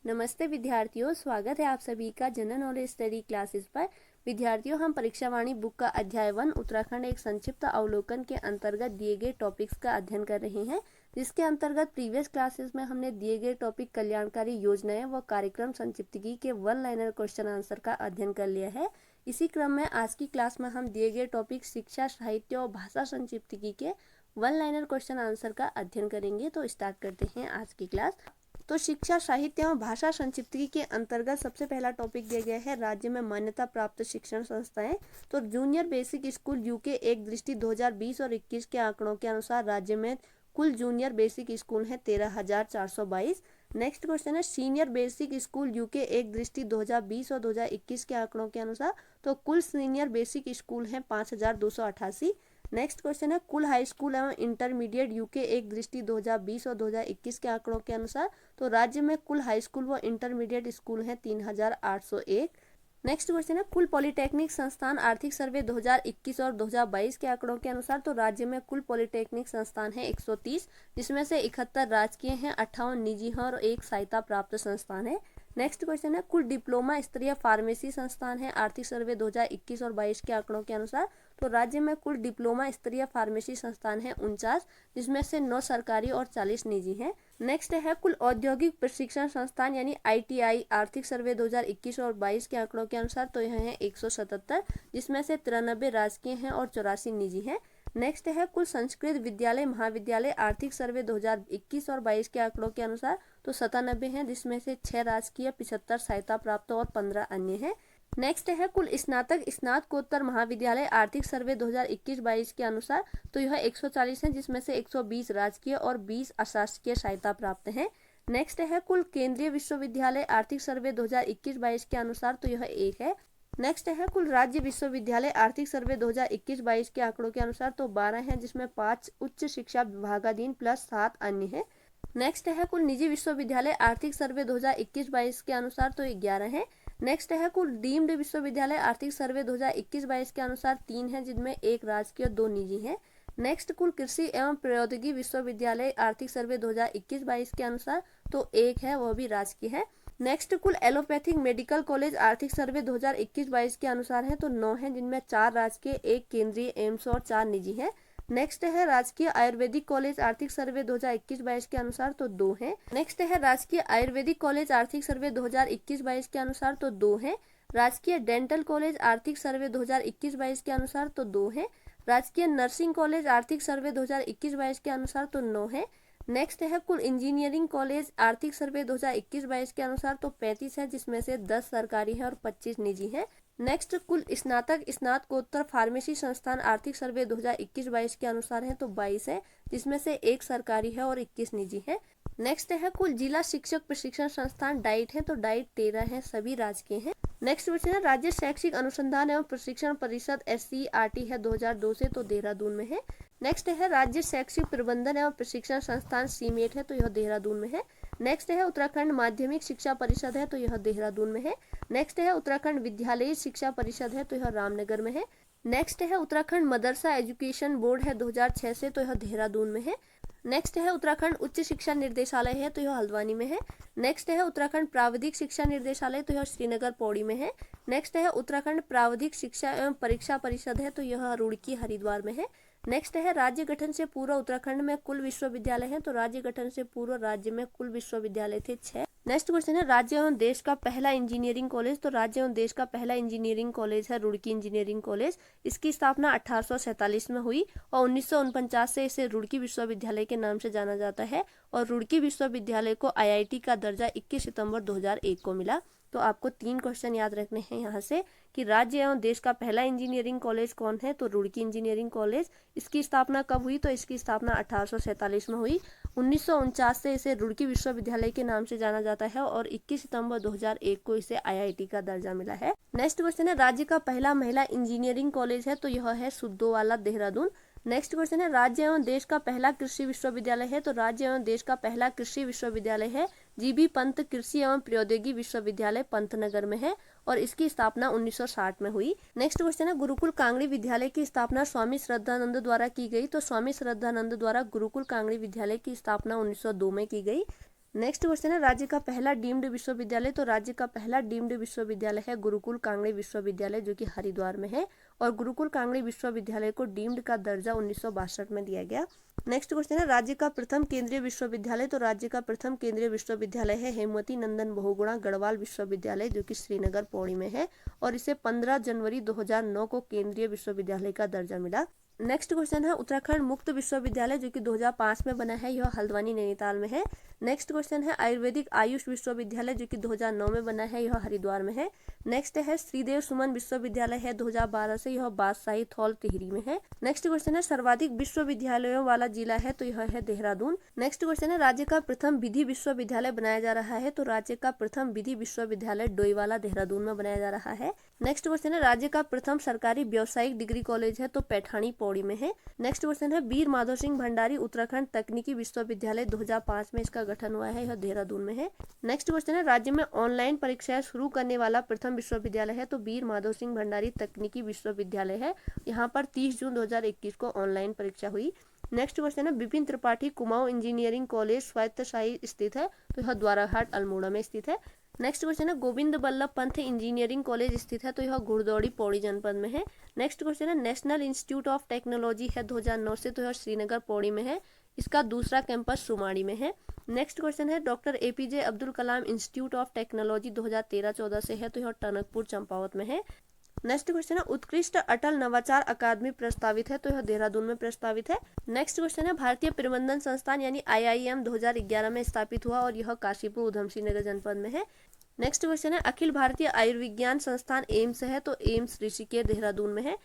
नमस्ते विद्यार्थियों, स्वागत है आप सभी का जनरल नॉलेज स्टडी क्लासेस पर। विद्यार्थियों, हम परीक्षावाणी बुक का अध्याय 1 उत्तराखंड एक संक्षिप्त अवलोकन के अंतर्गत दिए गए टॉपिक्स का अध्ययन कर रहे हैं, जिसके अंतर्गत प्रीवियस क्लासेस में हमने दिए गए टॉपिक कल्याणकारी योजनाएं व कार्यक्रम संक्षिप्तकी के वन लाइनर क्वेश्चन आंसर का अध्ययन कर लिया है। इसी क्रम में आज की क्लास में हम दिए गए टॉपिक शिक्षा, साहित्य और भाषा संक्षिप्तकी के वन लाइनर क्वेश्चन आंसर का अध्ययन करेंगे। तो स्टार्ट करते हैं आज की क्लास। तो शिक्षा, साहित्य एवं भाषा संक्षिप्तकी के अंतर्गत सबसे पहला टॉपिक दिया गया है राज्य में मान्यता प्राप्त शिक्षण संस्थाएं। तो जूनियर बेसिक स्कूल यूके एक दृष्टि 2020 और 21 के आंकड़ों के अनुसार राज्य में कुल जूनियर बेसिक स्कूल हैं 13,422। नेक्स्ट क्वेश्चन है सीनियर बेसिक स्कूल यूके एक दृष्टि 2020 और 2021 के आंकड़ों के अनुसार तो कुल सीनियर बेसिक स्कूल हैं 5,288। नेक्स्ट क्वेश्चन है कुल हाई स्कूल एवं इंटरमीडिएट यूके एक दृष्टि 2020 और 2021 के आंकड़ों के अनुसार तो राज्य में कुल हाई स्कूल व इंटरमीडिएट स्कूल हैं 3,801। नेक्स्ट क्वेश्चन है कुल पॉलिटेक्निक संस्थान आर्थिक सर्वे 2021 और 2022 के आंकड़ों के अनुसार तो राज्य में कुल पॉलिटेक्निक संस्थान है 130, जिसमें से 71 राजकीय हैं, 58 निजी हैं और 1 सहायता प्राप्त संस्थान है। नेक्स्ट क्वेश्चन है कुल डिप्लोमा स्तरीय फार्मेसी संस्थान है आर्थिक सर्वे 2021 और 22 के आंकड़ों के अनुसार तो राज्य में कुल डिप्लोमा स्तरीय फार्मेसी संस्थान है 49, जिसमें से 9 सरकारी और 40 निजी हैं। नेक्स्ट है कुल औद्योगिक प्रशिक्षण संस्थान यानी ITI आर्थिक सर्वे 2021 और 22 के आंकड़ों के अनुसार तो यह है 177, जिसमें से 93 राजकीय हैं और 84 निजी हैं। नेक्स्ट है कुल संस्कृत विद्यालय महाविद्यालय आर्थिक सर्वे 2021 और 22 के आंकड़ों के अनुसार तो 97 हैं, जिसमें से 6 राजकीय, 75 सहायता प्राप्त और 15 अन्य हैं। नेक्स्ट है कुल स्नातक स्नातकोत्तर महाविद्यालय आर्थिक सर्वे 2021-22 के अनुसार तो यह 140 हैं, जिसमें से 120 राजकीय और 20 अशासकीय सहायता प्राप्त हैं। नेक्स्ट है कुल केंद्रीय विश्वविद्यालय आर्थिक सर्वे 2021-22 के अनुसार तो यह 1 है। नेक्स्ट है कुल राज्य विश्वविद्यालय आर्थिक सर्वे 2021-22 के आंकड़ों के अनुसार तो 12 हैं, जिसमें 5 उच्च शिक्षा विभागाधीन प्लस 7 अन्य हैं। नेक्स्ट है कुल निजी विश्वविद्यालय आर्थिक सर्वे 2021-22 के अनुसार तो 11 है। नेक्स्ट है कुल डीम्ड विश्वविद्यालय आर्थिक सर्वे 2021-22 के अनुसार 3 है, जिनमें 1 राजकीय और 2 निजी हैं। नेक्स्ट कुल कृषि एवं प्रौद्योगिकी विश्वविद्यालय आर्थिक सर्वे 2021-22 के अनुसार तो 1 है, वह भी राजकीय है। नेक्स्ट कुल एलोपैथिक मेडिकल कॉलेज आर्थिक सर्वे 2021-22 के अनुसार है तो 9 है, जिनमें 4 राजकीय, 1 केंद्रीय एम्स और 4 निजी हैं। नेक्स्ट है राजकीय आयुर्वेदिक कॉलेज आर्थिक सर्वे 2021-22 के अनुसार तो 2 हैं। नेक्स्ट है राजकीय आयुर्वेदिक कॉलेज आर्थिक सर्वे 2021-22 के अनुसार तो 2 हैं। राजकीय डेंटल कॉलेज आर्थिक सर्वे 2021-22 के अनुसार तो 2 हैं। राजकीय नर्सिंग कॉलेज आर्थिक सर्वे 2021-22 के अनुसार तो 9 है। नेक्स्ट है कुल इंजीनियरिंग कॉलेज आर्थिक सर्वे 2021-22 के अनुसार तो 35 है, जिसमें से 10 सरकारी हैं और 25 निजी हैं। नेक्स्ट कुल स्नातक स्नातकोत्तर फार्मेसी संस्थान आर्थिक सर्वे 2021-22 के अनुसार है तो 22 है, जिसमें से 1 सरकारी है और 21 निजी है। नेक्स्ट है कुल जिला शिक्षक प्रशिक्षण संस्थान डाइट है तो डाइट 13 है, सभी राजकीय हैं। नेक्स्ट क्वेश्चन है राज्य शैक्षिक अनुसंधान एवं प्रशिक्षण परिषद SCERT है 2002 से तो देहरादून में है। नेक्स्ट है राज्य शैक्षिक प्रबंधन एवं प्रशिक्षण संस्थान CMET है तो यह देहरादून में है। नेक्स्ट है उत्तराखंड माध्यमिक शिक्षा परिषद है तो यह देहरादून में है। नेक्स्ट है उत्तराखंड विद्यालय शिक्षा परिषद है तो यह रामनगर में है। नेक्स्ट है उत्तराखंड मदरसा एजुकेशन बोर्ड है 2006 से तो यह देहरादून में है। नेक्स्ट है उत्तराखंड उच्च शिक्षा निर्देशालय है तो यह हल्द्वानी में है। नेक्स्ट है उत्तराखंड प्राविधिक शिक्षा निर्देशालय तो यह श्रीनगर पौड़ी में है। नेक्स्ट है उत्तराखंड प्राविधिक शिक्षा एवं परीक्षा परिषद है तो यह रुड़की हरिद्वार में है। नेक्स्ट है राज्य गठन से पूर्व उत्तराखंड में कुल विश्वविद्यालय हैं तो राज्य गठन से पूर्व राज्य में कुल विश्वविद्यालय थे 6। नेक्स्ट क्वेश्चन है राज्य एवं देश का पहला इंजीनियरिंग कॉलेज तो राज्य एवं देश का पहला इंजीनियरिंग कॉलेज है रुड़की इंजीनियरिंग कॉलेज। इसकी स्थापना 1847 में हुई और 1949 से इसे रुड़की विश्वविद्यालय के नाम से जाना जाता है और रुड़की विश्वविद्यालय को IIT का दर्जा 21 सितंबर 2001 को मिला। तो आपको 3 क्वेश्चन याद रखने हैं यहाँ से कि राज्य एवं देश का पहला इंजीनियरिंग कॉलेज कौन है तो रुड़की इंजीनियरिंग कॉलेज। इसकी स्थापना कब हुई तो इसकी स्थापना 1847 में हुई। 1949 से इसे रुड़की विश्वविद्यालय के नाम से जाना जाता है और 21 सितंबर 2001 को इसे IIT का दर्जा मिला है। नेक्स्ट क्वेश्चन है राज्य का पहला महिला इंजीनियरिंग कॉलेज है तो यह है सुद्धोवाला देहरादून। नेक्स्ट क्वेश्चन है राज्य एवं देश का पहला कृषि विश्वविद्यालय है तो राज्य एवं देश का पहला कृषि विश्वविद्यालय है GB पंत कृषि एवं प्रौद्योगिकी विश्वविद्यालय पंतनगर में है और इसकी स्थापना 1960 में हुई। नेक्स्ट क्वेश्चन है गुरुकुल कांगड़ी विद्यालय की स्थापना स्वामी श्रद्धानंद द्वारा की गई तो स्वामी श्रद्धानंद द्वारा गुरुकुल कांगड़ी विद्यालय की स्थापना 1902 में की गई। नेक्स्ट क्वेश्चन है राज्य का पहला डीम्ड विश्वविद्यालय। तो राज्य का पहला डीम्ड विश्वविद्यालय है गुरुकुल कांगड़ी विश्वविद्यालय जो कि हरिद्वार में है, और गुरुकुल कांगड़ी विश्वविद्यालय को डीम्ड का दर्जा 1962 में दिया गया। नेक्स्ट क्वेश्चन है राज्य का प्रथम केंद्रीय विश्वविद्यालय। तो राज्य का प्रथम केंद्रीय विश्वविद्यालय है हेमवती नंदन बहुगुणा गढ़वाल विश्वविद्यालय जो कि श्रीनगर पौड़ी में है, और इसे 15 जनवरी 2009 को केंद्रीय विश्वविद्यालय का दर्जा मिला। नेक्स्ट क्वेश्चन है उत्तराखंड मुक्त विश्वविद्यालय जो कि 2005 में बना है, यह हल्द्वानी नैनीताल में है। नेक्स्ट क्वेश्चन है आयुर्वेदिक आयुष विश्वविद्यालय जो कि 2009 में बना है, यह हरिद्वार में है। नेक्स्ट है श्रीदेव सुमन विश्वविद्यालय है 2012 से, यह बादशाही थौल टिहरी में है। नेक्स्ट क्वेश्चन है सर्वाधिक विश्वविद्यालयों वाला जिला है, तो यह है देहरादून। नेक्स्ट क्वेश्चन है राज्य का प्रथम विधि विश्वविद्यालय बनाया जा रहा है। तो राज्य का प्रथम विधि विश्वविद्यालय डोईवाला देहरादून में बनाया जा रहा है। नेक्स्ट क्वेश्चन है राज्य का प्रथम सरकारी व्यावसायिक डिग्री कॉलेज है, तो पैठानी पौड़ी में है। नेक्स्ट क्वेश्चन है वीर माधव सिंह भंडारी उत्तराखंड तकनीकी विश्वविद्यालय 2005 में इसका गठन हुआ है, यह देहरादून में है। नेक्स्ट क्वेश्चन है राज्य में ऑनलाइन परीक्षाएं शुरू करने वाला प्रथम विश्वविद्यालय है। तो वीर माधव सिंह भंडारी तकनीकी विश्वविद्यालय है, यहाँ पर 30 जून 2021 को ऑनलाइन परीक्षा हुई। नेक्स्ट क्वेश्चन है विपिन त्रिपाठी कुमाऊं इंजीनियरिंग कॉलेज स्वायत्तशासी स्थित है, तो यह द्वाराहाट अल्मोड़ा में स्थित है। नेक्स्ट क्वेश्चन है गोविंद बल्लभ पंत इंजीनियरिंग कॉलेज स्थित है, तो यह घुड़दौड़ी पौड़ी जनपद में है। नेक्स्ट क्वेश्चन है नेशनल इंस्टीट्यूट ऑफ टेक्नोलॉजी है 2009 से, तो यह श्रीनगर पौड़ी में है, इसका दूसरा कैंपस सुमाड़ी में है। नेक्स्ट क्वेश्चन है doctor APJ Abdul Kalam institute of technology 2013-14 से है, तो यह टनकपुर चंपावत में है। नेक्स्ट क्वेश्चन है उत्कृष्ट अटल नवाचार अकादमी प्रस्तावित है, तो यह देहरादून में प्रस्तावित है। नेक्स्ट क्वेश्चन है भारतीय प्रबंधन संस्थान यानी IIM 2011 में स्थापित हुआ, और यह काशीपुर उधमसिंह नगर जनपद में है। नेक्स्ट क्वेश्चन है अखिल भारतीय आयुर्विज्ञान संस्थान एम्स है, तो एम्स ऋषिकेश देहरादून में है।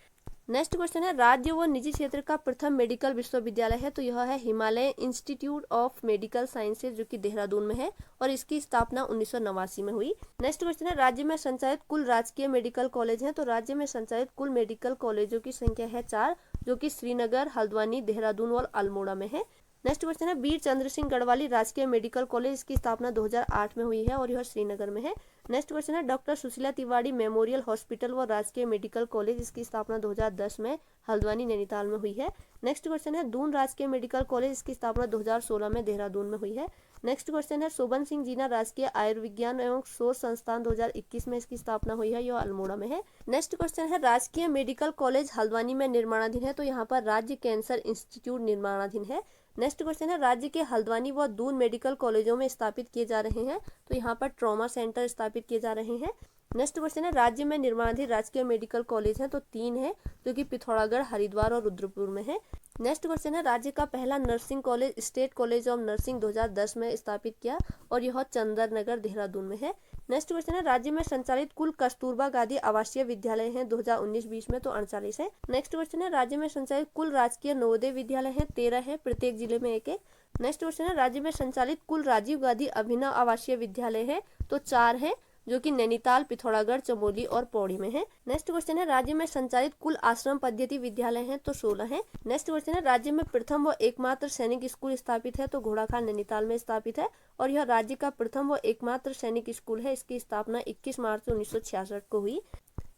नेक्स्ट क्वेश्चन है राज्य व निजी क्षेत्र का प्रथम मेडिकल विश्वविद्यालय है, तो यह है Himalaya institute of medical sciences जो कि देहरादून में है, और इसकी स्थापना 1989 में हुई। नेक्स्ट क्वेश्चन है राज्य में संचालित कुल राजकीय मेडिकल कॉलेज हैं। तो राज्य में संचालित कुल मेडिकल कॉलेजों की संख्या है 4, जो कि श्रीनगर, हल्द्वानी, देहरादून और अल्मोड़ा में है। नेक्स्ट क्वेश्चन है वीर चंद्र सिंह गढ़वाली राजकीय मेडिकल कॉलेज, इसकी स्थापना 2008 में हुई है, और यह श्रीनगर में है। नेक्स्ट क्वेश्चन है doctor Sushila Tiwari memorial hospital व राजकीय मेडिकल कॉलेज, इसकी स्थापना 2010 में हल्द्वानी नैनीताल में हुई है। नेक्स्ट क्वेश्चन है दून राजकीय मेडिकल कॉलेज, इसकी स्थापना 2016 में देहरादून में हुई है। नेक्स्ट क्वेश्चन है शोभन सिंह जीना राजकीय आयुर्विज्ञान एवं शोध संस्थान 2021 में इसकी स्थापना हुई है, यह अल्मोड़ा में है। नेक्स्ट क्वेश्चन है राजकीय मेडिकल कॉलेज हल्द्वानी में निर्माणाधीन है, तो यहाँ पर राज्य कैंसर इंस्टीट्यूट निर्माणाधीन है। नेक्स्ट क्वेश्चन है राज्य के हल्द्वानी व दून मेडिकल कॉलेजों में स्थापित किए जा रहे हैं, तो यहाँ पर ट्रॉमा सेंटर स्थापित किए जा रहे हैं। नेक्स्ट क्वेश्चन है राज्य में निर्माणाधीन राजकीय मेडिकल कॉलेज है, तो 3 है, जो कि पिथौरागढ़, हरिद्वार और रुद्रपुर में है। नेक्स्ट क्वेश्चन है राज्य का पहला nursing college state college of nursing 2010 में स्थापित किया, और यह चंदर नगर देहरादून में है। नेक्स्ट क्वेश्चन है राज्य में संचालित कुल कस्तूरबा गांधी आवासीय विद्यालय हैं 2019-20 में, तो 48 है। नेक्स्ट क्वेश्चन है राज्य में संचालित कुल राजकीय नवोदय विद्यालय हैं 13 है, प्रत्येक जिले में एक एक। नेक्स्ट क्वेश्चन है राज्य में संचालित कुल राजीव गांधी अभिनव आवासीय विद्यालय है, तो 4 है, जो कि नैनीताल, पिथौरागढ़, चमोली और पौड़ी में है। नेक्स्ट क्वेश्चन है राज्य में संचालित कुल आश्रम पद्धति विद्यालय हैं, तो 16 है। नेक्स्ट क्वेश्चन है राज्य में प्रथम व एकमात्र सैनिक स्कूल स्थापित है, तो घोड़ाखाल नैनीताल में स्थापित है, और यह राज्य का प्रथम व एकमात्र सैनिक स्कूल है, इसकी स्थापना 21 मार्च 1966 को हुई।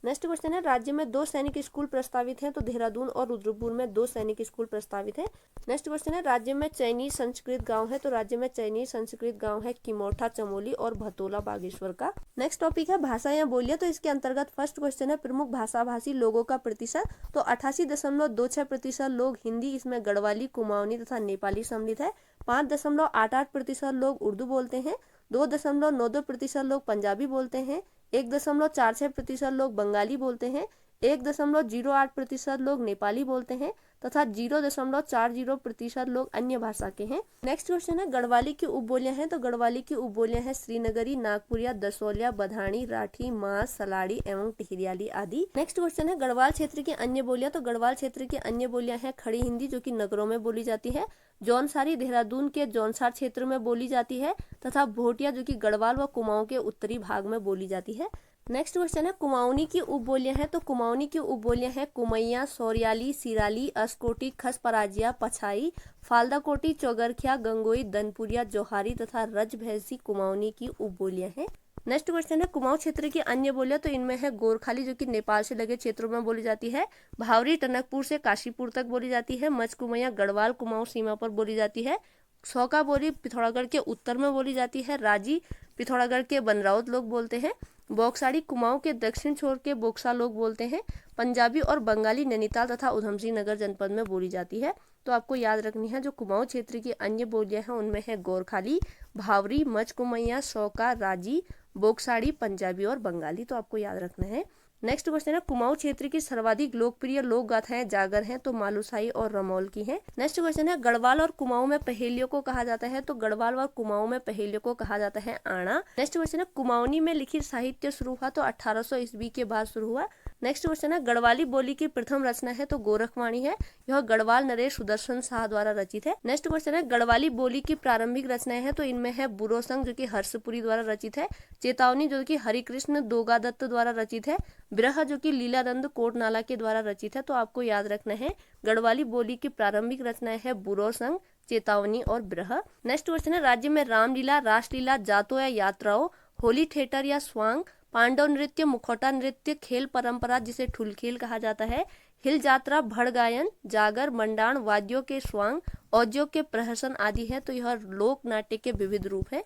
नेक्स्ट क्वेश्चन है राज्य में 2 सैनिक स्कूल प्रस्तावित हैं, तो देहरादून और रुद्रपुर में 2 सैनिक स्कूल प्रस्तावित है। नेक्स्ट क्वेश्चन है राज्य में चाइनीज संस्कृत गांव है, तो राज्य में चाइनीज संस्कृत गांव है किमोठा, चमोली और भतोला बागेश्वर का। नेक्स्ट टॉपिक है भाषा या बोलियां। तो इसके अंतर्गत फर्स्ट क्वेश्चन है प्रमुख भाषा भाषी लोगों का प्रतिशत। तो 88.26% लोग हिंदी, इसमें गढ़वाली, कुमाऊनी तथा नेपाली सम्मिलित है। 5.88% लोग उर्दू बोलते हैं। 2.92% लोग पंजाबी बोलते हैं। 1.46% लोग बंगाली बोलते हैं। 1.08% लोग नेपाली बोलते हैं तथा 0.40% लोग अन्य भाषा के हैं। नेक्स्ट क्वेश्चन है गढ़वाली की उपबोलियां हैं। तो गढ़वाली की उपबोलियां हैं श्रीनगरी, नागपुरिया, दसोलिया, बधानी, राठी, मास, सलाड़ी एवं टिहरियाली आदि। नेक्स्ट क्वेश्चन है गढ़वाल क्षेत्र की अन्य बोलियां। तो गढ़वाल क्षेत्र की अन्य बोलियां हैं खड़ी हिंदी, जो कि नगरों में बोली जाती है। जौनसारी देहरादून के जौनसार क्षेत्र में बोली जाती है तथा भोटिया, जो कि गढ़वाल व कुमाऊं के उत्तरी भाग में बोली जाती है। नेक्स्ट क्वेश्चन है कुमाऊनी की उपबोलियां हैं। तो कुमाऊनी की उपबोलियां हैं कुमैया, सौरियाली, सिराली, अस्कोटी, खसपराजिया, पछाई, फाल्दाकोटी, चौगरखिया, गंगोई, दनपुरिया, जौहारी तथा रजभैंसी कुमाऊनी की उपबोलियां हैं। नेक्स्ट क्वेश्चन है कुमाऊं क्षेत्र की अन्य बोलियां। तो इनमें है गोरखाली, जो कि नेपाल से लगे क्षेत्रों में बोली जाती है। भावरी टनकपुर से काशीपुर तक बोली जाती है। मचकुमैया गढ़वाल कुमाऊं सीमा पर बोली जाती है। सौका बोली पिथौरागढ़ के उत्तर में बोली जाती है। राजी पिथौरागढ़ के बनराउत लोग बोलते हैं। बॉक्साड़ी कुमाऊं के दक्षिण छोर के बोक्सा लोग बोलते हैं। पंजाबी और बंगाली नैनीताल तथा उधमसिंह नगर जनपद में बोली जाती है। तो आपको याद रखनी है जो कुमाऊं क्षेत्र की अन्य बोलियां हैं उनमें है गोरखाली, भावरी, मचकुमैया, सौका, राजी, बोक्साड़ी, पंजाबी और बंगाली। तो आपको याद रखना है। नेक्स्ट क्वेश्चन है कुमाऊं क्षेत्र की सर्वाधिक लोकप्रिय लोक गाथाएं जागर हैं, तो मालूसाही और रमौल की हैं। नेक्स्ट क्वेश्चन है गढ़वाल और कुमाऊं में पहेलियों को कहा जाता है, तो गढ़वाल और कुमाऊं में पहेलियों को कहा जाता है आना। नेक्स्ट क्वेश्चन है कुमाऊनी में लिखित साहित्य शुरू हुआ, तो 1800 ईस्वी के बाद शुरू हुआ। नेक्स्ट क्वेश्चन है गढ़वाली बोली की प्रथम रचना है, तो गोरखवाणी है। यह गढ़वाल नरेश सुदर्शन शाह द्वारा रचित है। नेक्स्ट क्वेश्चन है गढ़वाली बोली की प्रारंभिक रचनाएं हैं, तो इनमें है बुरो संग जो कि हर्षपुरी द्वारा रचित है, चेतावनी जो कि हरिकृष्ण दोगादत्त द्वारा रचित है, बिरह जो कि लीलानंद कोटनाला के द्वारा रचित है। तो आपको याद रखना है गढ़वाली बोली की प्रारंभिक रचनाएं है बुरो संग, चेतावनी और बिरह। नेक्स्ट क्वेश्चन है राज्य में रामलीला, रासलीला, जातों या यात्राओं, होली थिएटर या स्वांग, पांडव नृत्य, मुखौटा नृत्य, खेल परंपरा जिसे ठुलखेल कहा जाता है, हिल जात्रा, भड़ गायन, जागर, मंडाण, वाद्यों के स्वांग, औद्योग के प्रहसन आदि है। तो यह लोक नाट्य के विविध रूप है।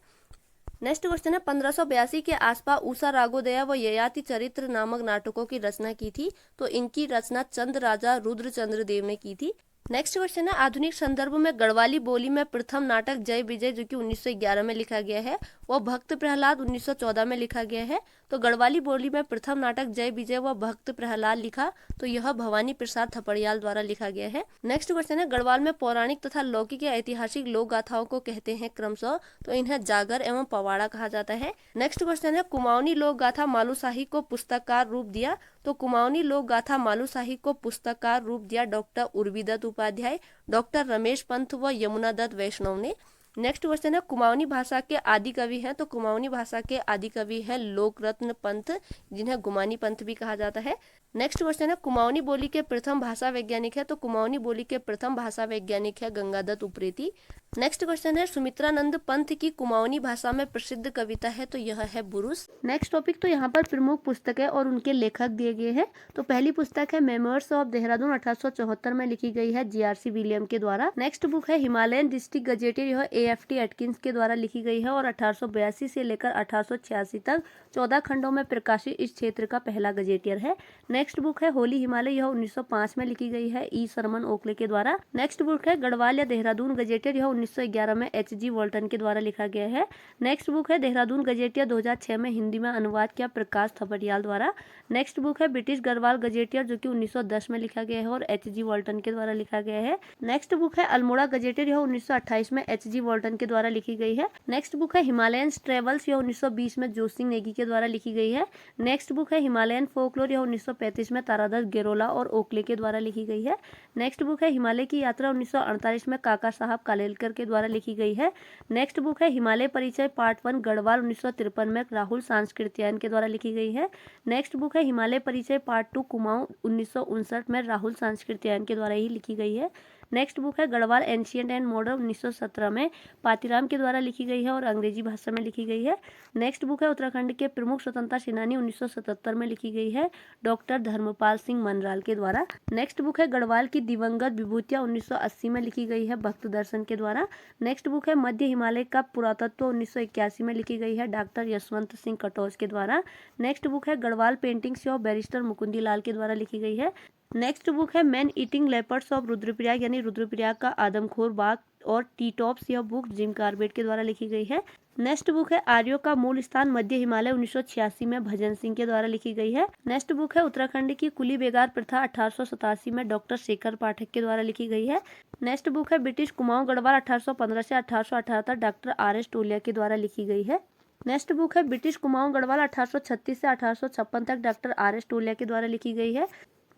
नेक्स्ट क्वेश्चन है 1582 के आसपास उषा रागोदया व ययाति चरित्र नामक नाटकों की रचना की थी, तो इनकी रचना चंद राजा रुद्रचंद्र देव ने की थी। नेक्स्ट क्वेश्चन है आधुनिक संदर्भ में गढ़वाली बोली में प्रथम नाटक जय विजय जो कि 1911 में लिखा गया है, वह भक्त प्रहलाद 1914 में लिखा गया है। तो गढ़वाली बोली में प्रथम नाटक जय विजय व भक्त प्रहलाद लिखा, तो यह भवानी प्रसाद थपड़ियाल द्वारा लिखा गया है। नेक्स्ट क्वेश्चन है गढ़वाल में पौराणिक तथा लौकिक या ऐतिहासिक लोक गाथाओं को कहते हैं क्रमशः, तो इन्हें जागर एवं पवाड़ा कहा जाता है। नेक्स्ट क्वेश्चन है कुमाऊनी लोक गाथा मालूसाही को पुस्तकार रूप दिया, तो कुमाऊनी लोक गाथा मालूसाही को पुस्तकार रूप दिया डॉक्टर उर्विदत्त उपाध्याय, डॉक्टर रमेश पंत व यमुना दत्त वैष्णव ने। नेक्स्ट क्वेश्चन है कुमाऊनी भाषा के आदि कवि हैं, तो कुमाऊनी भाषा के आदि कवि हैं लोकरत्न पंत, जिन्हें गुमानी पंत भी कहा जाता है। नेक्स्ट क्वेश्चन है कुमाऊनी बोली के प्रथम भाषा वैज्ञानिक है, तो कुमाऊनी बोली के प्रथम भाषा वैज्ञानिक है गंगादत्त उप्रेती। नेक्स्ट क्वेश्चन है सुमित्रानंद पंत की कुमाऊनी भाषा में प्रसिद्ध कविता है, तो यह है बुरुस। नेक्स्ट टॉपिक, तो यहाँ पर प्रमुख पुस्तकें और उनके लेखक दिए गए हैं। तो पहली पुस्तक है मेमोर्स ऑफ देहरादून 1874 में लिखी गई है जीआरसी विलियम के द्वारा। नेक्स्ट बुक है हिमालयन डिस्ट्रिक्ट गजेटियर, यह एएफटी एटकिंस के द्वारा लिखी गई है और 1882 से लेकर 1886 तक 14 खंडों में प्रकाशित इस क्षेत्र का पहला गजेटियर है। नेक्स्ट बुक है होली हिमालय, यह 1905 में लिखी गई है ई सरमन ओकले के द्वारा। नेक्स्ट बुक है गढ़वाल या देहरादून गजेटियर, यह 1911 में एचजी वॉल्टन के द्वारा लिखा गया है। नेक्स्ट बुक है देहरादून गजेटियर, 2006 में हिंदी में अनुवाद किया प्रकाश थपड़ियाल द्वारा। नेक्स्ट बुक है ब्रिटिश गढ़वाल गजेटियर, जो कि 1910 में लिखा गया है और एचजी वॉल्टन के द्वारा लिखा गया है। नेक्स्ट बुक है अल्मोड़ा गजेटियर, यह 1928 में एचजी वॉल्टन के द्वारा लिखी गई है। नेक्स्ट बुक है हिमालयन ट्रेवल्स, यह 1920 में जोत सिंह नेगी के द्वारा लिखी गई है। नेक्स्ट बुक है हिमालयन फोकलोर, यह 1935 में तारादत्त गेरोला और ओकले के द्वारा लिखी गई है। नेक्स्ट बुक है हिमालय की यात्रा, 1948 में काका साहब कालेलकर के द्वारा लिखी गई है। नेक्स्ट बुक है हिमालय परिचय पार्ट 1 गढ़वाल 1953 में राहुल सांस्कृत्यायन के द्वारा लिखी गई है। नेक्स्ट बुक है हिमालय परिचय पार्ट 2 कुमाऊं 1959 में राहुल सांस्कृत्यायन के द्वारा ही लिखी गई है। नेक्स्ट बुक है गढ़वाल एंशियंट एंड मॉडर्न 1917 में पातीराम के द्वारा लिखी गई है और अंग्रेजी भाषा में लिखी गई है। नेक्स्ट बुक है उत्तराखंड के प्रमुख स्वतंत्रता सेनानी 1977 में लिखी गई है डॉक्टर धर्मपाल सिंह मनराल के द्वारा। नेक्स्ट बुक है गढ़वाल की दिवंगत विभूतियां 1980 में लिखी गई है भक्त दर्शन के द्वारा। नेक्स्ट बुक है मध्य हिमालय का पुरातत्व 1981 में लिखी गई है डॉक्टर यशवंत सिंह कटोच के द्वारा। नेक्स्ट बुक है Garhwal paintings of barrister Mukandi Lal के द्वारा लिखी गई है। नेक्स्ट बुक है man eating leopards of Rudraprayag, यानी रुद्रप्रयाग का आदमखोर बाघ और टी टॉप्स, यह बुक जिम कार्बेट के द्वारा लिखी गई है। नेक्स्ट बुक है आर्यों का मूल स्थान मध्य हिमालय 1986 में भजन सिंह के द्वारा लिखी गई है। नेक्स्ट बुक है उत्तराखंड की कुली बेगार प्रथा 1887 में डॉक्टर शेखर पाठक के द्वारा लिखी गई है। नेक्स्ट बुक है ब्रिटिश कुमाऊं गढ़वाल 1815 से 1818 तक डॉक्टर आर.एस. टोलिया के द्वारा लिखी गई है। नेक्स्ट बुक है ब्रिटिश कुमाऊं गढ़वाल 1836 से 1856 तक डॉक्टर आर.एस. टोलिया के द्वारा लिखी गई है।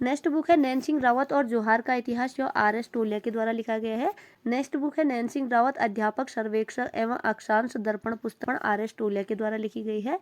नेक्स्ट बुक है नैन सिंह रावत और जोहार का इतिहास, जो आर.एस. टोलिया के द्वारा लिखा गया है। नेक्स्ट बुक है नैन सिंह रावत अध्यापक सर्वेक्षक एवं अक्षांश दर्पण पुस्तक आर.एस. टोलिया के द्वारा लिखी गई है।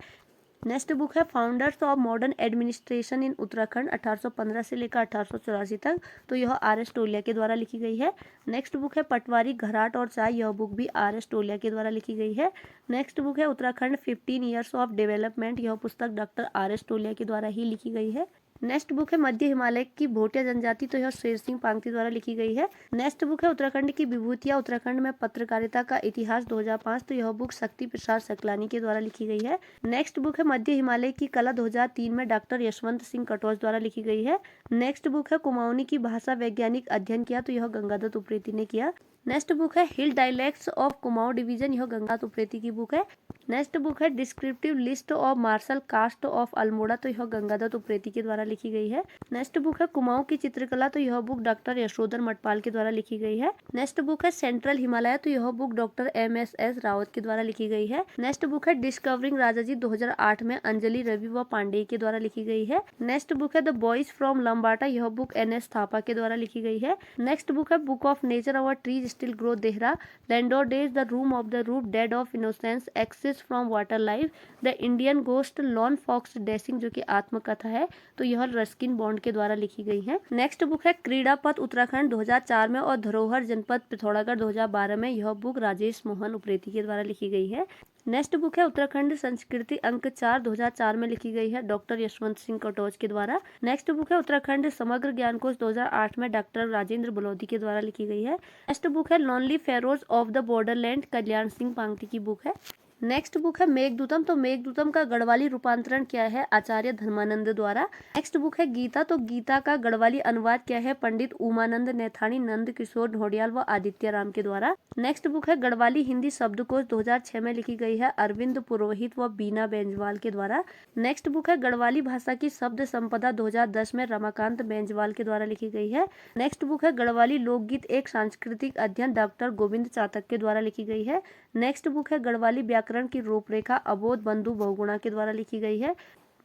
नेक्स्ट बुक है founders of modern administration in Uttarakhand 1815 से लेकर 1884 तक, तो यह आर.एस. टोलिया के द्वारा लिखी गई है। नेक्स्ट बुक है पटवारी घराट और चाय, यह बुक भी आर.एस. टोलिया के द्वारा लिखी गई है। नेक्स्ट बुक है उत्तराखंड 15 ईयर्स ऑफ डेवलपमेंट, यह पुस्तक डॉक्टर आर.एस. टोलिया के द्वारा ही लिखी गई है। नेक्स्ट बुक है मध्य हिमालय की भोटिया जनजाति, तो यह शेर सिंह पांगती द्वारा लिखी गई है। नेक्स्ट बुक है उत्तराखंड की विभूतियां उत्तराखंड में पत्रकारिता का इतिहास 2005, तो यह बुक शक्ति प्रसाद सकलानी के द्वारा लिखी गई है। नेक्स्ट बुक है मध्य हिमालय की कला 2003 में डॉक्टर यशवंत सिंह कटोच द्वारा लिखी गई है। नेक्स्ट बुक है कुमाऊनी की भाषा वैज्ञानिक अध्ययन किया, तो यह गंगादत्त उप्रेती ने किया। नेक्स्ट बुक है hill dialects of Kumaon division, यह गंगादत्त उप्रेती की बुक है। नेक्स्ट बुक है descriptive list of martial caste of Almora, तो यह गंगादत्त उप्रेती के द्वारा लिखी गई है। नेक्स्ट बुक है कुमाऊं की चित्रकला, तो यह बुक डॉक्टर यशोधर मटपाल के द्वारा लिखी गई है। नेक्स्ट बुक है सेंट्रल हिमालय, तो यह बुक डॉक्टर MS रावत के द्वारा लिखी गई है। नेक्स्ट बुक है डिस्कवरिंग राजाजी 2008 में अंजलि रवि व पांडेय के द्वारा लिखी गई है। नेक्स्ट बुक है द बॉयज फ्रॉम लंबाटा, यह बुक NS थापा के द्वारा लिखी गई है। नेक्स्ट बुक है book of nature our trees still grow Dehra, Landour days, the room of the roof, dead of innocence, access from water life, the Indian ghost, lone fox dancing, जो कि आत्मकथा है, तो यह रस्किन बॉन्ड के द्वारा लिखी गई है। नेक्स्ट बुक है क्रीड़ा पथ उत्तराखंड 2004 में और धरोहर जनपद पिथौरागढ़ 2012 में, यह बुक राजेश मोहन उप्रेती के द्वारा लिखी गई है। नेक्स्ट बुक है उत्तराखंड संस्कृति अंक 4 2004 में लिखी गई है, डॉक्टर यशवंत सिंह कटोच के द्वारा। नेक्स्ट बुक है उत्तराखंड समग्र ज्ञान कोश 2008 में डॉक्टर राजेंद्र बलौदी के द्वारा लिखी गई है। नेक्स्ट बुक है lonely furrows of the borderland, Kalyan Singh Pangtey की बुक है। नेक्स्ट बुक है मेघदूतम, तो मेघदूतम का गढ़वाली रूपांतरण क्या है, आचार्य धर्मानंद द्वारा। नेक्स्ट बुक है गीता, तो गीता का गढ़वाली अनुवाद क्या है, पंडित उमानंद नैथानी, नंद किशोर ढोडियाल व आदित्य राम के द्वारा। नेक्स्ट बुक है गढ़वाली हिंदी शब्दकोश 2006 में लिखी गई है, अरविंद पुरोहित व बीना बेंजवाल के द्वारा। नेक्स्ट बुक है गढ़वाली भाषा की शब्द संपदा 2010 में रमाकांत बेंजवाल के द्वारा लिखी गई है। नेक्स्ट बुक है गढ़वाली लोकगीत एक सांस्कृतिक अध्ययन, डॉक्टर गोविंद चातक के द्वारा लिखी गई है। नेक्स्ट बुक है गढ़वाली व्याकरण की रूपरेखा, अबोध बंधु बहुगुणा के द्वारा लिखी गई है।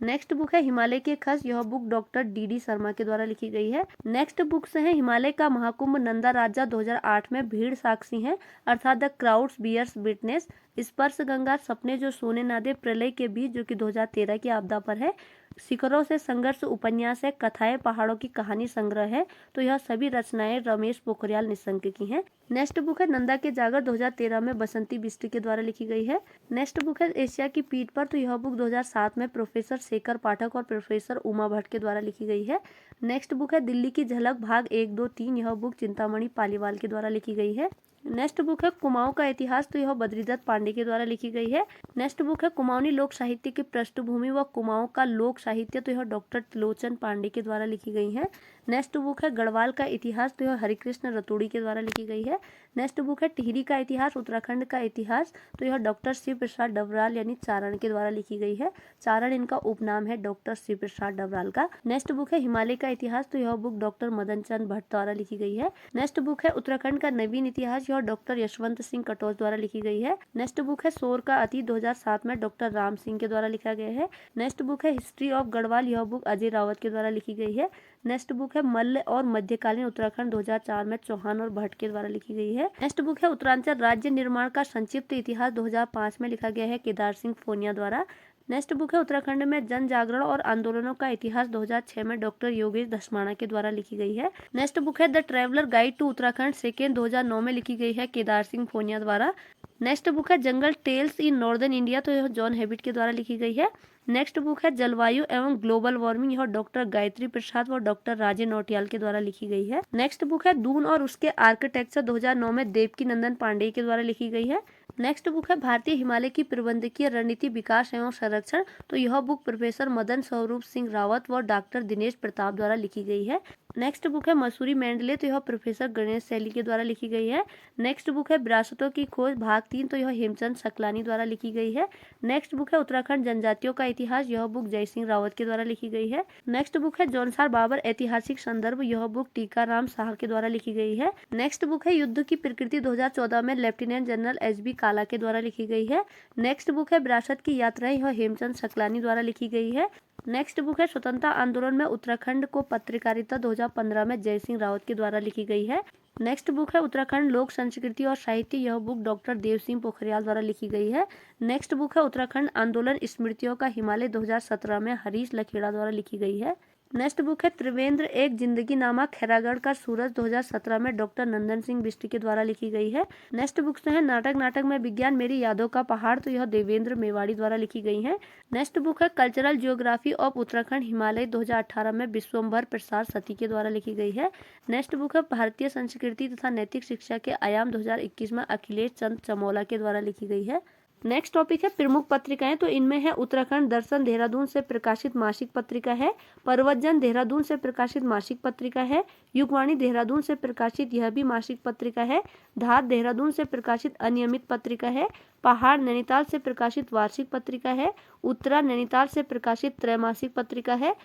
नेक्स्ट बुक है हिमालय के खस, यह बुक डॉक्टर DD शर्मा के द्वारा लिखी गई है। नेक्स्ट बुक्स है हिमालय का महाकुंभ, नंदा राजा 2008 में, भीड़ साक्षी है अर्थात द क्राउड्स बियर्स विटनेस, स्पर्श गंगा, सपने जो सोने ना दे, प्रलय के बीच, जो कि 2013 की आपदा पर है, शिखरों से संघर्ष उपन्यास है, कथाएं पहाड़ों की कहानी संग्रह है, तो यह सभी रचनाएं रमेश पोखरियाल निशंक की हैं। नेक्स्ट बुक है नंदा के जागर 2013 में बसंती बिष्ट के द्वारा लिखी गई है। नेक्स्ट बुक है एशिया की पीठ पर, तो यह बुक 2007 में प्रोफेसर शेखर पाठक और प्रोफेसर उमा भट्ट के द्वारा लिखी गई है। नेक्स्ट बुक है दिल्ली की झलक भाग 1, 2, 3, यह बुक चिंतामणि पालीवाल के द्वारा लिखी गई है। नेक्स्ट बुक है कुमाऊं का इतिहास, तो यह बद्रीदत्त पांडे के द्वारा लिखी गई है। नेक्स्ट बुक है कुमाऊनी लोक साहित्य की पृष्ठभूमि व कुमाऊं का लोक साहित्य, तो यह डॉक्टर त्रिलोचन पांडे के द्वारा लिखी गई है। नेक्स्ट बुक है गढ़वाल का इतिहास, तो यह हरिकृष्ण रतूड़ी के द्वारा लिखी गई है। नेक्स्ट बुक है टिहरी का इतिहास, उत्तराखंड का इतिहास, तो यह डॉक्टर शिव प्रसाद डबराल यानी चारण के द्वारा लिखी गई है। चारण इनका उपनाम है डॉक्टर शिव प्रसाद डबराल का। नेक्स्ट बुक है हिमालय का इतिहास, तो यह बुक डॉक्टर मदन चंद भट्ट द्वारा लिखी गई है। नेक्स्ट बुक है उत्तराखंड का नवीन इतिहास, यह डॉक्टर यशवंत सिंह कटोच द्वारा लिखी गई है। नेक्स्ट बुक है शोर का अतीत 2007 में डॉक्टर राम सिंह के द्वारा लिखा गया है। नेक्स्ट बुक है हिस्ट्री ऑफ गढ़वाल, यह बुक अजय रावत के द्वारा लिखी गई है। नेक्स्ट बुक है मल्ल और मध्यकालीन उत्तराखंड 2004 में चौहान और भट्ट के द्वारा लिखी गई है। नेक्स्ट बुक है उत्तरांचल राज्य निर्माण का संक्षिप्त इतिहास 2005 में लिखा गया है केदार सिंह फोनिया द्वारा। नेक्स्ट बुक है उत्तराखंड में जन जागरण और आंदोलनों का इतिहास 2006 में डॉक्टर योगेश धस्माना के द्वारा लिखी गई है। नेक्स्ट बुक है the traveller guide to Uttarakhand second 2009 में लिखी गई है केदार सिंह फोनिया द्वारा। नेक्स्ट बुक है जंगल टेल्स इन नॉर्दर्न इंडिया, तो यह जॉन हैबिट के द्वारा लिखी गई है। नेक्स्ट बुक है जलवायु एवं ग्लोबल वार्मिंग, यह डॉक्टर गायत्री प्रसाद व डॉक्टर राजे नौटियाल के द्वारा लिखी गई है। नेक्स्ट बुक है दून और उसके आर्किटेक्चर 2009 में देवकी नंदन पांडेय के द्वारा लिखी गई है। नेक्स्ट बुक है भारतीय हिमालय की प्रबंधकीय रणनीति विकास एवं संरक्षण, तो यह बुक प्रोफेसर मदन स्वरूप सिंह रावत व डॉक्टर दिनेश प्रताप द्वारा लिखी गई है। नेक्स्ट बुक है मसूरी मेंडले, तो यह प्रोफेसर गणेश सैली के द्वारा लिखी गई है। नेक्स्ट बुक है विरासतों की खोज भाग 3, तो यह हेमचंद सकलानी द्वारा लिखी गई है। नेक्स्ट बुक है उत्तराखंड जनजातियों का इतिहास, यह बुक जयसिंह रावत के द्वारा लिखी गई है। नेक्स्ट बुक है जौनसार बाबर ऐतिहासिक संदर्भ, यह बुक टीकाराम शाह के द्वारा लिखी गई है। नेक्स्ट बुक है युद्ध की प्रकृति 2014 में लेफ्टिनेंट जनरल HB काला के द्वारा लिखी गई है। नेक्स्ट बुक है विरासत की यात्राएं, यह हेमचंद सकलानी द्वारा लिखी गई है। नेक्स्ट बुक है स्वतंत्रता आंदोलन में उत्तराखंड को पत्रकारिता 2015 में जयसिंह रावत के द्वारा लिखी गई है। नेक्स्ट बुक है उत्तराखंड लोक संस्कृति और साहित्य, यह बुक डॉक्टर देव सिंह पोखरियाल द्वारा लिखी गई है। नेक्स्ट बुक है उत्तराखंड आंदोलन स्मृतियों का हिमालय 2017 में हरीश लखेड़ा द्वारा लिखी गई है। नेक्स्ट बुक है त्रिवेंद्र एक जिंदगी नामा खैरागढ़ का सूरज 2017 में डॉक्टर नंदन सिंह बिष्ट के द्वारा लिखी गई है। नेक्स्ट बुक्स है नाटक में विज्ञान मेरी यादों का पहाड़, तो यह देवेंद्र मेवाड़ी द्वारा लिखी गई है। नेक्स्ट बुक है cultural geography of Uttarakhand Himalaya 2018 में विश्वम्भर प्रसाद सती के द्वारा लिखी गई है। नेक्स्ट बुक है भारतीय संस्कृति तथा नैतिक शिक्षा के आयाम 2021 में अखिलेश चंद चमोला के द्वारा लिखी गई है। नेक्स्ट टॉपिक है प्रमुख पत्रिकाएं, तो इनमें है उत्तराखंड दर्शन देहरादून से प्रकाशित मासिक पत्रिका है, पर्वतजन देहरादून से प्रकाशित मासिक पत्रिका है, युगवाणी देहरादून से प्रकाशित यह भी मासिक पत्रिका है, धार देहरादून से प्रकाशित अनियमित पत्रिका है, पहाड़ नैनीताल से प्रकाशित वार्षिक पत्रिका है, उत्तरा नैनीताल से प्रकाशित त्रैमासिक पत्रिका है,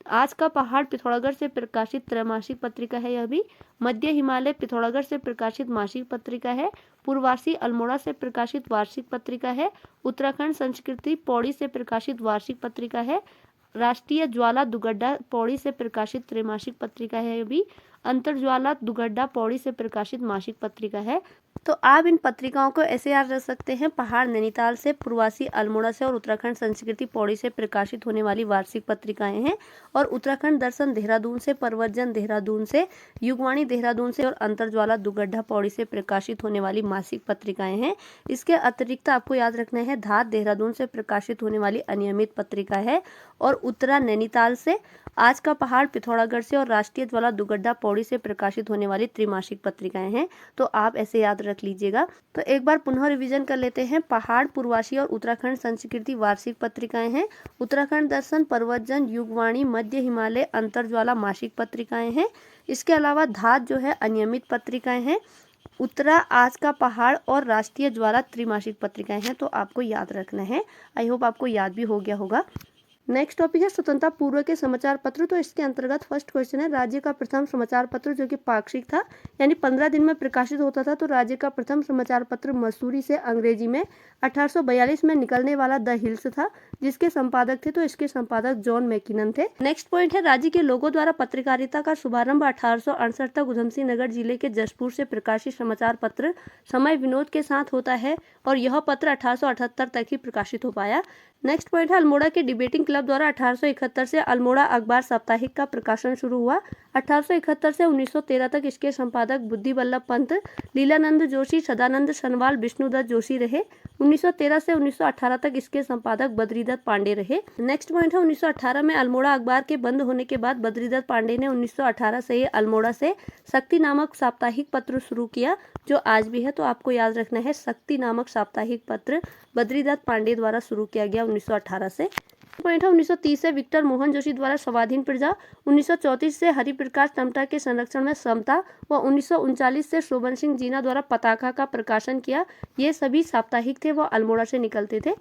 आज का पहाड़ पिथौरागढ़ से प्रकाशित त्रैमासिक पत्रिका है, यह भी मध्य हिमालय पिथौरागढ़ से प्रकाशित मासिक पत्रिका है, पूर्वासी अल्मोड़ा से प्रकाशित वार्षिक पत्रिका है, उत्तराखंड संस्कृति पौड़ी से प्रकाशित वार्षिक पत्रिका है, राष्ट्रीय ज्वाला दुगड्डा पौड़ी से प्रकाशित त्रैमासिक पत्रिका है, यह भी अंतर ज्वाला दुगड्डा पौड़ी से प्रकाशित मासिक पत्रिका है। तो आप इन पत्रिकाओं को ऐसे याद रख सकते हैं, पहाड़ नैनीताल से, पूर्वासी अल्मोड़ा से और उत्तराखंड संस्कृति पौड़ी से प्रकाशित होने वाली वार्षिक पत्रिकाएं हैं, और उत्तराखंड दर्शन देहरादून से, पर्वतजन देहरादून से, युगवाणी देहरादून से और अंतरज्वाला दुगड्डा पौड़ी से प्रकाशित होने वाली मासिक पत्रिकाएं हैं। इसके अतिरिक्त आपको याद रखना है धार देहरादून से प्रकाशित होने वाली अनियमित पत्रिका है, और उत्तरा नैनीताल से, आज का पहाड़ पिथौरागढ़ से और राष्ट्रीय ज्वाला दुगड्डा पौड़ी से प्रकाशित होने वाली त्रैमासिक पत्रिकाएं हैं। तो आप ऐसे याद रख लीजिएगा। तो एक बार पुनः रिवीजन कर लेते हैं। पहाड़, पूर्वासी और उत्तराखंड संस्कृति वार्षिक पत्रिकाएं हैं, उत्तराखंड दर्शन, पर्वतजन, युगवाणी, मध्य हिमालय, अंतरज्वाला मासिक पत्रिकाएं हैं। इसके अलावा धार जो है अनियमित पत्रिकाएं हैं, उत्तरा, आज का पहाड़ और राष्ट्रीय ज्वाला त्रैमासिक पत्रिकाएं हैं। तो आपको याद रखना है। आई होप आपको याद भी हो गया होगा। नेक्स्ट टॉपिक है स्वतंत्रता पूर्व के समाचार पत्र। तो इसके अंतर्गत फर्स्ट क्वेश्चन है राज्य का प्रथम समाचार पत्र जो कि पाक्षिक था, यानी 15 दिन में प्रकाशित होता था। तो राज्य का प्रथम समाचार पत्र मसूरी से अंग्रेजी में 1842 में निकलने वाला द हिल्स था, जिसके संपादक थे, तो इसके संपादक जॉन मैकिनन थे। नेक्स्ट पॉइंट है राज्य के लोगों द्वारा पत्रकारिता का शुभारंभ 1868 तक उधमसिंह नगर जिले के जसपुर से प्रकाशित समाचार पत्र समय विनोद के साथ होता है, और यह पत्र 1878 तक ही प्रकाशित हो पाया। नेक्स्ट पॉइंट है अल्मोड़ा के डिबेटिंग क्लब द्वारा 1871 से अल्मोड़ा अखबार साप्ताहिक का प्रकाशन शुरू हुआ। 1871 से 1913 तक इसके संपादक बुद्धि वल्लभ पंत, लीलानंद जोशी, सदानंद सनवाल, विष्णुदत्त जोशी रहे। 1913 से 1918 तक इसके संपादक बद्रीदत्त पांडे रहे। नेक्स्ट पॉइंट है 1918 में अल्मोड़ा अखबार के बंद होने के बाद बद्रीदत्त पांडे ने 1918 से अल्मोड़ा से शक्ति नामक साप्ताहिक पत्र शुरू किया, जो आज भी है। तो आपको याद रखना है, शक्ति नामक साप्ताहिक पत्र बद्रीदत्त पांडे द्वारा शुरू किया गया 1918 से। पॉइंट है 1930 से विक्टर मोहन जोशी द्वारा स्वाधीन प्रजा, 1934 से हरिप्रकाश तमटा के संरक्षण में समता व 1939 से शोभन सिंह जीना द्वारा पताका का प्रकाशन किया। ये सभी साप्ताहिक थे, वह अल्मोड़ा से निकलते थे।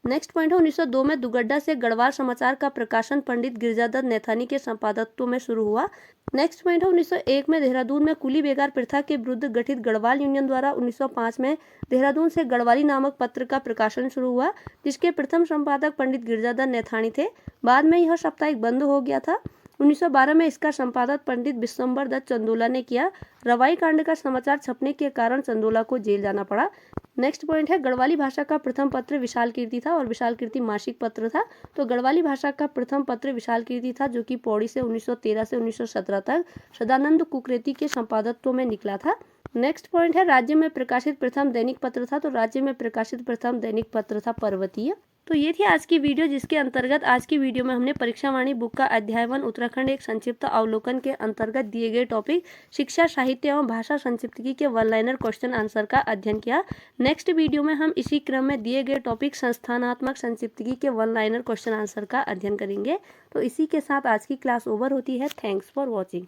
नेक्स्ट पॉइंट है 1902 में दुगड्डा से गढ़वाल समाचार का प्रकाशन पंडित गिरजादत्त नैथानी के संपादकत्व में शुरू हुआ। नेक्स्ट पॉइंट है 1901 में देहरादून में कुली बेगार प्रथा के विरुद्ध गठित गढ़वाल यूनियन द्वारा 1905 में देहरादून से गढ़वाली नामक पत्र का प्रकाशन शुरू हुआ, जिसके प्रथम संपादक पंडित गिरजादत्त नैथानी थे। बाद में यह साप्ताहिक बंद हो गया था। 1912 में इसका संपादक पंडित विश्वम्भर दत्त चंदोला ने किया। रवाई कांड का समाचार छपने के कारण चंदोला को जेल जाना पड़ा। नेक्स्ट पॉइंट है गढ़वाली भाषा का प्रथम पत्र विशाल कीर्ति था, और विशाल कीर्ति मासिक पत्र था। तो गढ़वाली भाषा का प्रथम पत्र विशाल कीर्ति था, जो कि पौड़ी से 1913 से 1917 तक सदानंद कुकरेती के संपादकत्व में निकला था। नेक्स्ट पॉइंट है राज्य में प्रकाशित प्रथम दैनिक पत्र था। तो राज्य में प्रकाशित प्रथम दैनिक पत्र था पर्वतीय। तो ये थी आज की वीडियो, जिसके अंतर्गत आज की वीडियो में हमने परीक्षावाणी बुक का अध्याय 1 उत्तराखंड एक संक्षिप्त अवलोकन के अंतर्गत दिए गए टॉपिक शिक्षा, साहित्य एवं भाषा संक्षिप्तकी के वन लाइनर क्वेश्चन आंसर का अध्ययन किया। नेक्स्ट वीडियो में हम इसी क्रम में दिए गए टॉपिक संस्थानात्मक संक्षिप्तकी के वन लाइनर क्वेश्चन आंसर का अध्ययन करेंगे। तो इसी के साथ आज की क्लास ओवर होती है। Thanks for watching.